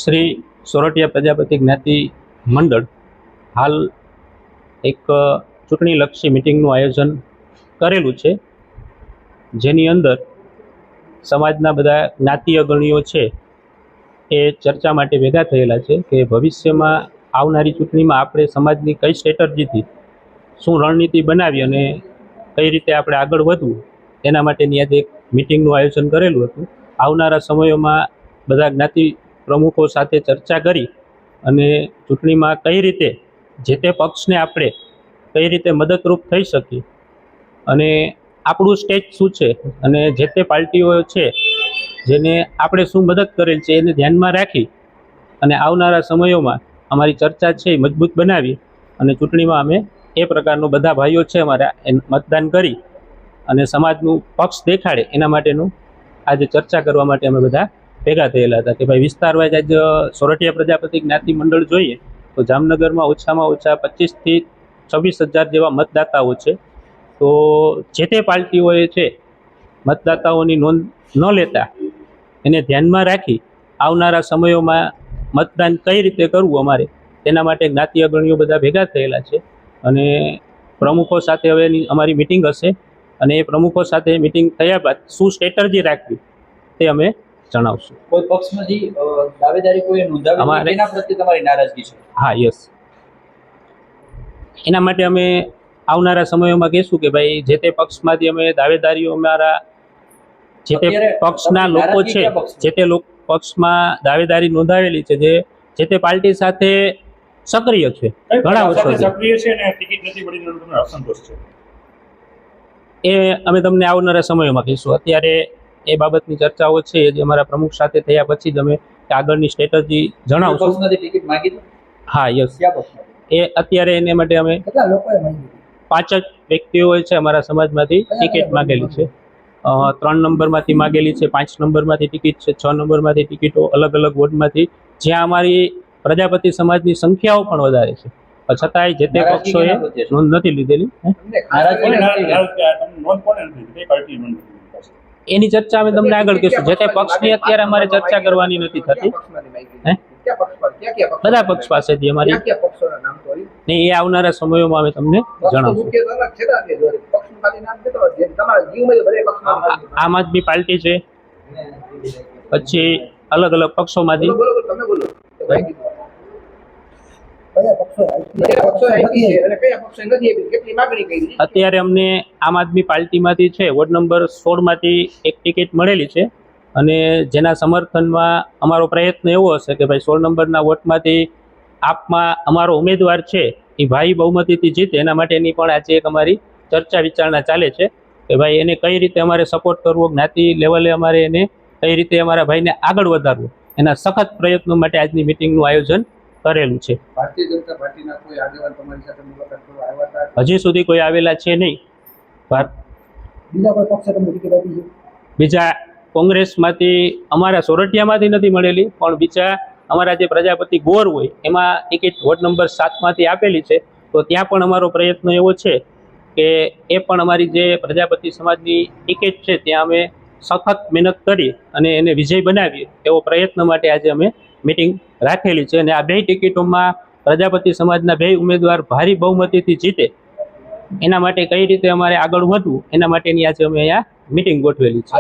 શ્રી સોરઠિયા પ્રજાપતિ જ્ઞાતિ મંડળ હાલ એક ચૂંટણીલક્ષી મિટિંગનું આયોજન કરેલું છે, જેની અંદર સમાજના બધા જ્ઞાતિ અગ્રણીઓ છે એ ચર્ચા માટે ભેગા થયેલા છે કે ભવિષ્યમાં આવનારી ચૂંટણીમાં આપણે સમાજની કઈ સ્ટ્રેટર્જીથી શું રણનીતિ બનાવી અને કઈ રીતે આપણે આગળ વધવું એના માટેની આજે એક મિટિંગનું આયોજન કરેલું હતું. આવનારા સમયોમાં બધા જ્ઞાતિ પ્રમુખો સાથે ચર્ચા કરી અને ચૂંટણીમાં કઈ રીતે જે તે પક્ષને આપણે કઈ રીતે મદદરૂપ થઈ શકીએ અને આપણું સ્ટેજ શું છે અને જે તે પાર્ટીઓ છે જેને આપણે શું મદદ કરેલ છે એને ધ્યાનમાં રાખી અને આવનારા સમયોમાં અમારી ચર્ચા છે એ મજબૂત બનાવી અને ચૂંટણીમાં અમે એ પ્રકારનું બધા ભાઈઓ છે અમારા એ મતદાન કરી અને સમાજનું પક્ષ દેખાડે એના માટેનું આજે ચર્ચા કરવા માટે અમે બધા ભેગા થયેલા હતા કે ભાઈ વિસ્તાર વાઇઝ આજ સોરઠિયા પ્રજાપતિ જ્ઞાતિ મંડળ જોઈએ તો જામનગરમાં ઓછામાં ઓછા 25 થી 26,000 જેવા મતદાતાઓ છે. તો જે તે પાર્ટીઓએ છે મતદાતાઓની નોંધ ન લેતા એને ધ્યાનમાં રાખી આવનારા સમયોમાં મતદાન કઈ રીતે કરવું અમારે તેના માટે જ્ઞાતિ અગ્રણીઓ બધા ભેગા થયેલા છે અને પ્રમુખો સાથે હવે અમારી મિટિંગ હશે અને એ પ્રમુખો સાથે મિટિંગ થયા બાદ શું સ્ટ્રેટર્જી રાખવી તે અમે જણાવશું. કોઈ પક્ષમાંથી દાવેદારી કોઈ નોંધાવી એના પ્રત્યે તમારી નારાજગી છે? હા, યસ. એના માટે અમે આવનારા સમયોમાં કહીશું કે ભાઈ જે તે પક્ષમાંથી અમે દાવેદારીઓ અમારા જે તે પક્ષના લોકો છે જે તે પક્ષમાં દાવેદારી નોંધાવેલી છે જે તે પાર્ટી સાથે સક્રિય છે ઘણા વર્ષોથી એ અમે તમને આવનારા સમયોમાં કહીશું. અત્યારે એ બાબતની ચર્ચાઓ છે જે અમારા પ્રમુખ સાથે થયા પછી જ અમે આગળની સ્ટ્રેટજી જણાવશું. હા, યસ. એ અત્યારે એને માટે અમે 5 જ વ્યક્તિઓ છે અમારા સમાજમાંથી ટિકિટ માગેલી છે. 3 નંબરમાંથી માગેલી છે, 5 નંબરમાંથી ટિકિટ છે, 6 નંબરમાંથી ટિકિટો અલગ અલગ વોર્ડમાંથી, જ્યાં અમારી પ્રજાપતિ સમાજની સંખ્યાઓ પણ વધારે છે છતાંય જે તે પક્ષોએ નોંધ નથી લીધેલી. એની ચર્ચા અમે તમને આગળ કહીશું. જે તે પક્ષની અત્યારે અમારે ચર્ચા કરવાની નથી થતી. બધા પક્ષ પાસેથી અમારી ને એ આવનારા સમયોમાં અમે તમને જણાવશું. આમ આદમી પાર્ટી છે, પછી અલગ અલગ પક્ષોમાંથી અત્યારે અમને આમ આદમી પાર્ટીમાંથી છે વોર્ડ નંબર 16માંથી એક ટિકિટ મળેલી છે અને જેના સમર્થનમાં અમારો પ્રયત્ન એવો હશે કે ભાઈ 16 નંબરના વોટમાંથી આપમાં અમારો ઉમેદવાર છે એ ભાઈ બહુમતીથી જીતે એના માટેની પણ આજે એક અમારી ચર્ચા વિચારણા ચાલે છે કે ભાઈ એને કઈ રીતે અમારે સપોર્ટ કરવો, જ્ઞાતિ લેવલે અમારે એને કઈ રીતે અમારા ભાઈને આગળ વધારવું, એના સખત પ્રયત્નો માટે આજની મિટિંગનું આયોજન કરેલું છે. ભારતીય જનતા પાર્ટીના કોઈ આગેવાન તમારી સાથે મુલાકાત કરવા આવ્યા હતા? હજી સુધી કોઈ આવેલા છે નહીં. બીજા કોઈ પક્ષે તમને ટિકિટ આપી છે? બીજા કોંગ્રેસમાંથી અમારા સોરઠિયામાંથી નથી મળેલી, પણ બીજા અમારા જે પ્રજાપતિ ગોર હોય એમાં ટિકિટ વોર્ડ નંબર 7માંથી આપેલી છે. તો ત્યાં પણ અમારો પ્રયત્ન એવો છે કે એ પણ અમારી જે પ્રજાપતિ સમાજની ટિકિટ છે ત્યાં અમે સખત મહેનત કરી અને એને વિજય બનાવીએ એવો પ્રયત્ન માટે આજે અમે મિટિંગ રાખેલી છે અને આ 2 ટિકિટોમાં પ્રજાપતિ સમાજના 2 ઉમેદવાર ભારી બહુમતીથી જીતે એના માટે કઈ રીતે અમારે આગળ વધવું એના માટેની આજે અમે અહીંયા મિટિંગ ગોઠવેલી છે.